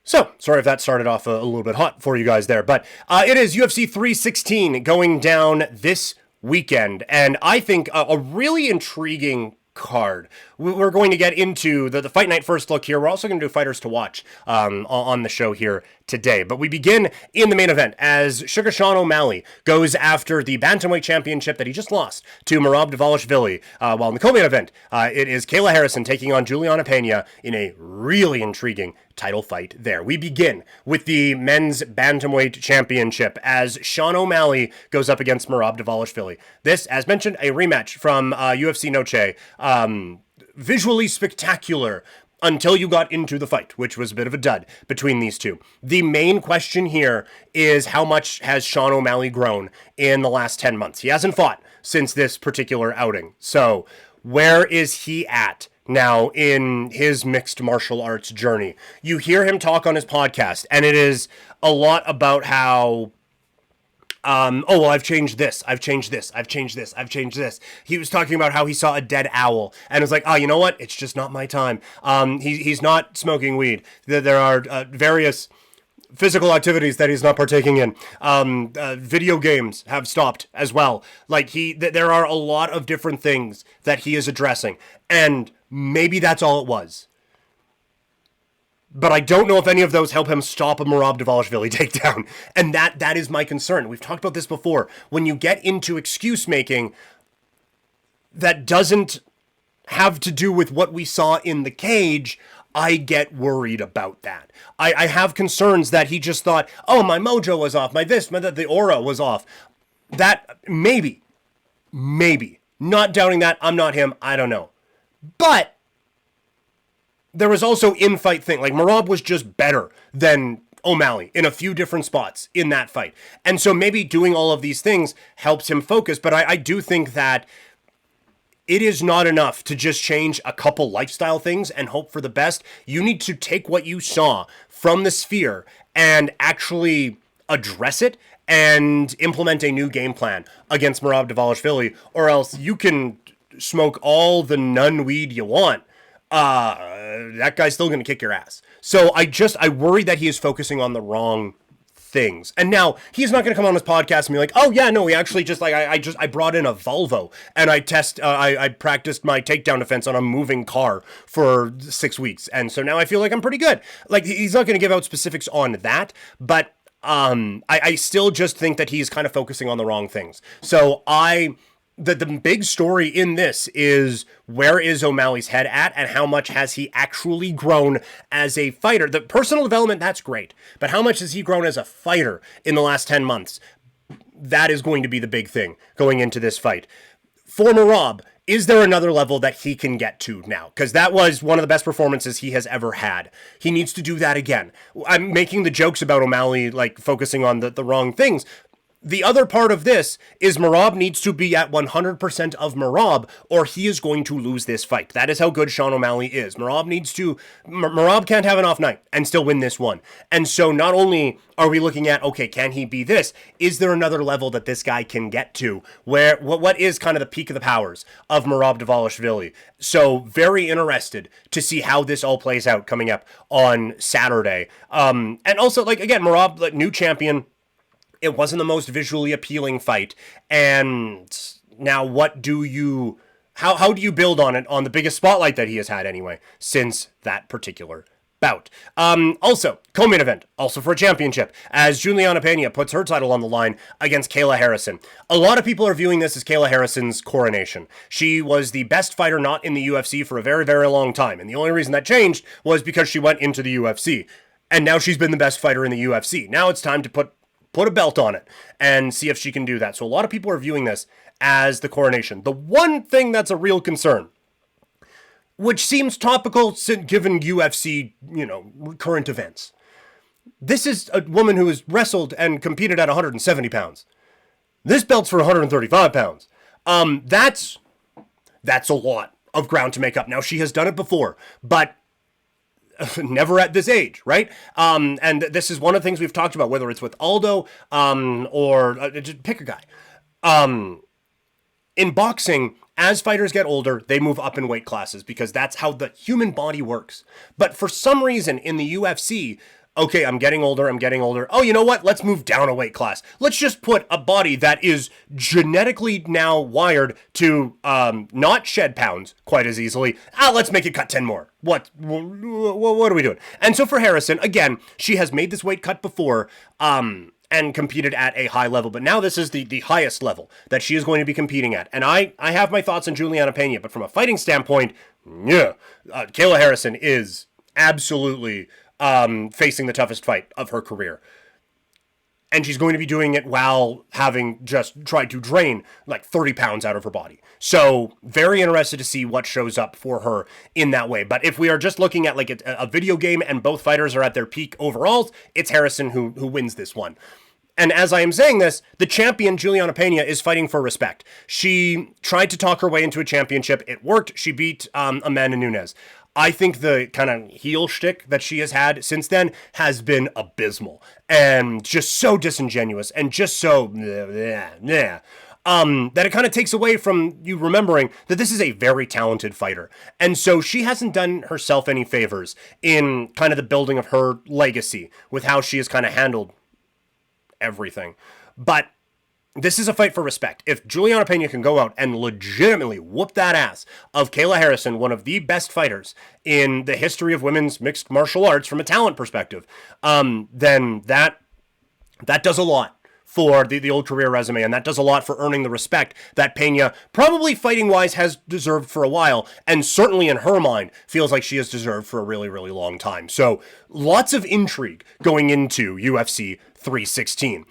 So, sorry if that started off a little bit hot for you guys there, but it is UFC 316 going down this weekend, and I think a really intriguing card. We're going to get into the fight night first look here. We're also going to do fighters to watch on the show here today. But we begin in the main event as Suga Sean O'Malley goes after the bantamweight championship that he just lost to Merab Dvalishvili. While in the co-main event, it is Kayla Harrison taking on Julian Peña in a really intriguing title fight there. We begin with the men's bantamweight championship as Sean O'Malley goes up against Merab Dvalishvili. This, as mentioned, a rematch from UFC Noche. Visually spectacular until you got into the fight, which was a bit of a dud between these two. The main question here is how much has Sean O'Malley grown in the last 10 months? He hasn't fought since this particular outing. So where is he at now in his mixed martial arts journey? You hear him talk on his podcast, and it is a lot about how I've changed this, I've changed this, I've changed this, I've changed this. He was talking about how he saw a dead owl and was like, oh, you know what? It's just not my time. He's not smoking weed. There are various physical activities that he's not partaking in. Video games have stopped as well. Like there are a lot of different things that he is addressing, and maybe that's all it was. But I don't know if any of those help him stop a Merab Dvalishvili takedown. And that is my concern. We've talked about this before. When you get into excuse making that doesn't have to do with what we saw in the cage, I get worried about that. I have concerns that he just thought, oh, my mojo was off, the aura was off. That, maybe. Not doubting that. I'm not him. I don't know. But there was also in-fight thing. Like, Merab was just better than O'Malley in a few different spots in that fight. And so maybe doing all of these things helps him focus. But I do think that it is not enough to just change a couple lifestyle things and hope for the best. You need to take what you saw from the Sphere and actually address it and implement a new game plan against Merab Dvalishvili, or else you can smoke all the nun weed you want. That guy's still going to kick your ass. So I worry that he is focusing on the wrong things. And now he's not going to come on his podcast and be like, oh yeah, no, we actually just like, I brought in a Volvo and I practiced my takedown defense on a moving car for 6 weeks. And so now I feel like I'm pretty good. Like, he's not going to give out specifics on that, but I still just think that he's kind of focusing on the wrong things. So the big story in this is, where is O'Malley's head at and how much has he actually grown as a fighter? The personal development, that's great. But how much has he grown as a fighter in the last 10 months? That is going to be the big thing going into this fight. For Merab, is there another level that he can get to now? Because that was one of the best performances he has ever had. He needs to do that again. I'm making the jokes about O'Malley, like, focusing on the wrong things. The other part of this is Merab needs to be at 100% of Merab, or he is going to lose this fight. That is how good Sean O'Malley is. Merab can't have an off night and still win this one. And so not only are we looking at, okay, can he be this? Is there another level that this guy can get to? What is kind of the peak of the powers of Merab Dvalishvili? So very interested to see how this all plays out coming up on Saturday. And also, like, again, Merab, like, new champion. It wasn't the most visually appealing fight. And now how do you build on it on the biggest spotlight that he has had anyway since that particular bout? Also, co-main event, also for a championship, as Julian Peña puts her title on the line against Kayla Harrison. A lot of people are viewing this as Kayla Harrison's coronation. She was the best fighter not in the UFC for a very, very long time. And the only reason that changed was because she went into the UFC. And now she's been the best fighter in the UFC. Now it's time to put a belt on it and see if she can do that. So a lot of people are viewing this as the coronation. The one thing that's a real concern, which seems topical given UFC, current events. This is a woman who has wrestled and competed at 170 pounds. This belt's for 135 pounds. That's a lot of ground to make up. Now, she has done it before, but never at this age, right? And this is one of the things we've talked about, whether it's with Aldo or just pick a guy. In boxing, as fighters get older, they move up in weight classes because that's how the human body works. But for some reason in the UFC, okay, I'm getting older, I'm getting older. Oh, you know what? Let's move down a weight class. Let's just put a body that is genetically now wired to not shed pounds quite as easily. Let's make it cut 10 more. What are we doing? And so for Harrison, again, she has made this weight cut before, and competed at a high level. But now this is the highest level that she is going to be competing at. And I have my thoughts on Juliana Peña, but from a fighting standpoint, yeah, Kayla Harrison is absolutely facing the toughest fight of her career. And she's going to be doing it while having just tried to drain like 30 pounds out of her body. So very interested to see what shows up for her in that way. But if we are just looking at like a video game and both fighters are at their peak overalls, it's Harrison who wins this one. And as I am saying this, the champion, Juliana Peña, is fighting for respect. She tried to talk her way into a championship. It worked. She beat Amanda Nunes. I think the kind of heel shtick that she has had since then has been abysmal and just so disingenuous and just so that it kind of takes away from you remembering that this is a very talented fighter. And so she hasn't done herself any favors in kind of the building of her legacy with how she has kind of handled everything. But this is a fight for respect. If Juliana Peña can go out and legitimately whoop that ass of Kayla Harrison, one of the best fighters in the history of women's mixed martial arts from a talent perspective, then that does a lot for the old career resume, and that does a lot for earning the respect that Peña, probably fighting-wise, has deserved for a while, and certainly in her mind, feels like she has deserved for a really, really long time. So, lots of intrigue going into UFC 316.